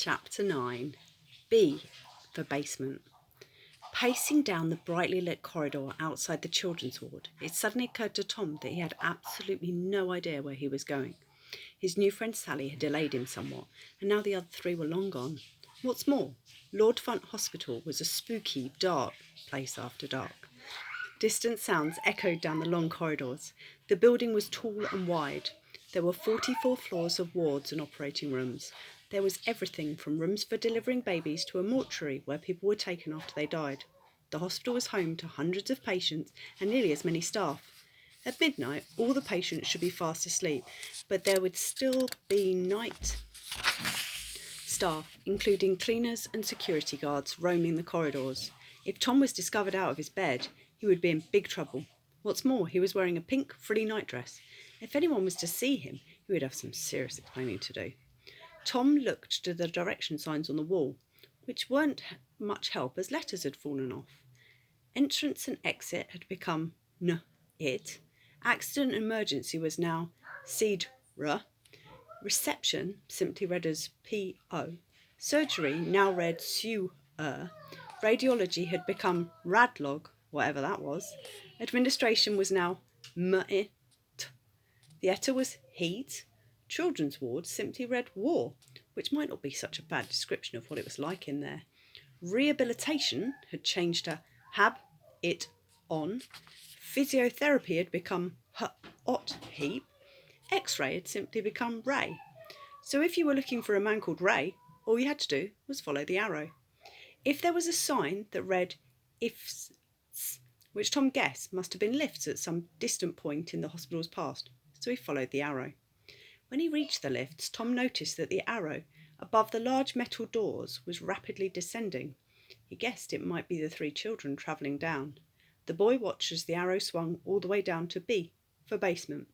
Chapter 9. B for Basement. Pacing down the brightly lit corridor outside the children's ward, it suddenly occurred to Tom that he had absolutely no idea where he was going. His new friend Sally had delayed him somewhat, and now the other three were long gone. What's more, Lord Funt Hospital was a spooky, dark place after dark. Distant sounds echoed down the long corridors. The building was tall and wide. There were 44 floors of wards and operating rooms. There was everything from rooms for delivering babies to a mortuary where people were taken after they died. The hospital was home to hundreds of patients and nearly as many staff. At midnight, all the patients should be fast asleep, but there would still be night staff, including cleaners and security guards, roaming the corridors. If Tom was discovered out of his bed, he would be in big trouble. What's more, he was wearing a pink, frilly nightdress. If anyone was to see him, he would have some serious explaining to do. Tom looked to the direction signs on the wall, which weren't much help as letters had fallen off. Entrance and exit had become N-it. Accident and emergency was now SEED-R. Reception, simply read as P-O. Surgery, now read SEW-R. Radiology had become RADLOG, whatever that was. Administration was now M-it. Theatre was HEAT. Children's ward simply read WAR, which might not be such a bad description of what it was like in there. Rehabilitation had changed to HAB-IT-ON. Physiotherapy had become HOT-HEAP. X-ray had simply become Ray. So if you were looking for a man called Ray, all you had to do was follow the arrow. If there was a sign that read IFS, which Tom guessed must have been lifts at some distant point in the hospital's past, so he followed the arrow. When he reached the lifts, Tom noticed that the arrow above the large metal doors was rapidly descending. He guessed it might be the three children travelling down. The boy watched as the arrow swung all the way down to B for basement.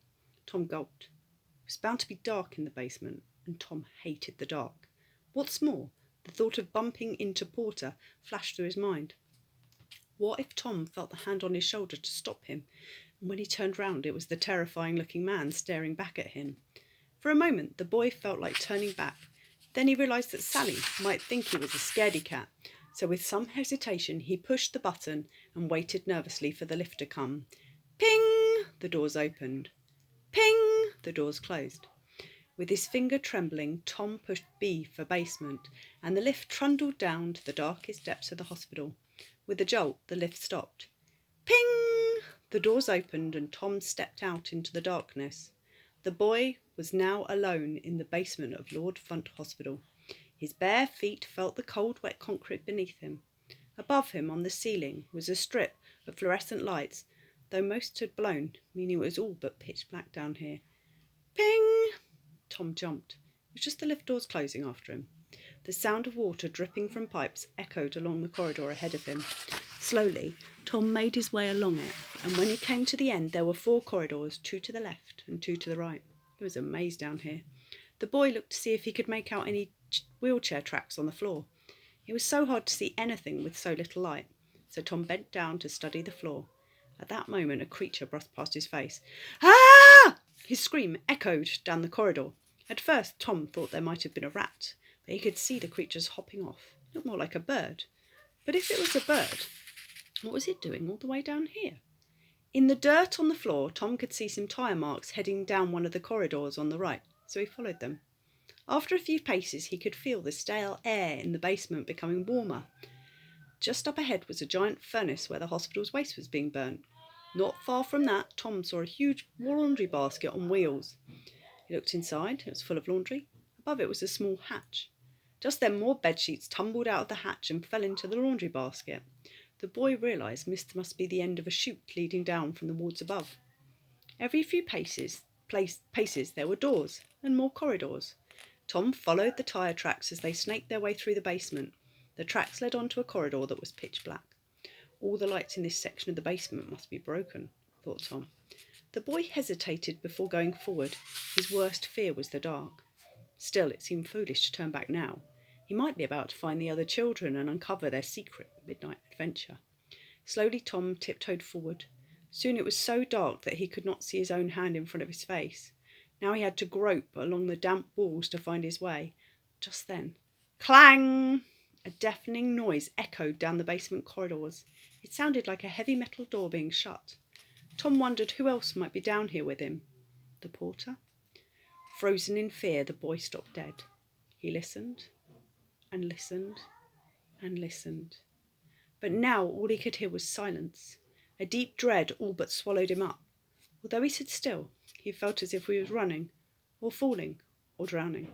Tom gulped. It was bound to be dark in the basement, and Tom hated the dark. What's more, the thought of bumping into Porter flashed through his mind. What if Tom felt the hand on his shoulder to stop him, and when he turned round it was the terrifying-looking man staring back at him? For a moment the boy felt like turning back. Then he realised that Sally might think he was a scaredy cat, so with some hesitation he pushed the button and waited nervously for the lift to come. Ping! The doors opened. Ping! The doors closed. With his finger trembling, Tom pushed B for basement, and the lift trundled down to the darkest depths of the hospital. With a jolt, the lift stopped. Ping! The doors opened, and Tom stepped out into the darkness. The boy was now alone in the basement of Lord Funt Hospital. His bare feet felt the cold, wet concrete beneath him. Above him, on the ceiling, was a strip of fluorescent lights, though most had blown, meaning it was all but pitch black down here. Ping! Tom jumped. It was just the lift doors closing after him. The sound of water dripping from pipes echoed along the corridor ahead of him. Slowly, Tom made his way along it, and when he came to the end, there were 4 corridors, 2 to the left and 2 to the right. It was a maze down here. The boy looked to see if he could make out any wheelchair tracks on the floor. It was so hard to see anything with so little light, so Tom bent down to study the floor. At that moment, a creature brushed past his face. Ah! His scream echoed down the corridor. At first, Tom thought there might have been a rat, but he could see the creatures hopping off. It looked more like a bird. But if it was a bird, what was it doing all the way down here? In the dirt on the floor, Tom could see some tyre marks heading down one of the corridors on the right, so he followed them. After a few paces, he could feel the stale air in the basement becoming warmer. Just up ahead was a giant furnace where the hospital's waste was being burnt. Not far from that, Tom saw a huge laundry basket on wheels. He looked inside. It was full of laundry. Above it was a small hatch. Just then more bedsheets tumbled out of the hatch and fell into the laundry basket. The boy realised this must be the end of a chute leading down from the wards above. Every few paces there were doors and more corridors. Tom followed the tyre tracks as they snaked their way through the basement. The tracks led onto a corridor that was pitch black. All the lights in this section of the basement must be broken, thought Tom. The boy hesitated before going forward. His worst fear was the dark. Still, it seemed foolish to turn back now. He might be about to find the other children and uncover their secret midnight adventure. Slowly Tom tiptoed forward. Soon it was so dark that he could not see his own hand in front of his face. Now he had to grope along the damp walls to find his way. Just then, Clang! A deafening noise echoed down the basement corridors. It sounded like a heavy metal door being shut. Tom wondered who else might be down here with him. The porter? Frozen in fear, the boy stopped dead. He listened and listened and listened. But now all he could hear was silence. A deep dread all but swallowed him up. Although he stood still, he felt as if he was running, or falling, or drowning.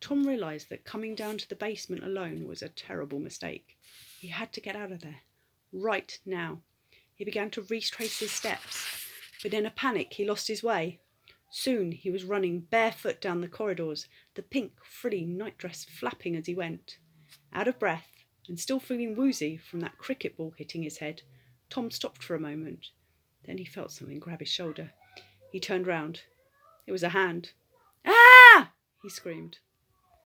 Tom realised that coming down to the basement alone was a terrible mistake. He had to get out of there, right now. He began to retrace his steps, but in a panic he lost his way. Soon he was running barefoot down the corridors, the pink, frilly nightdress flapping as he went. Out of breath, and still feeling woozy from that cricket ball hitting his head, Tom stopped for a moment. Then he felt something grab his shoulder. He turned round. It was a hand. "Ah!" he screamed.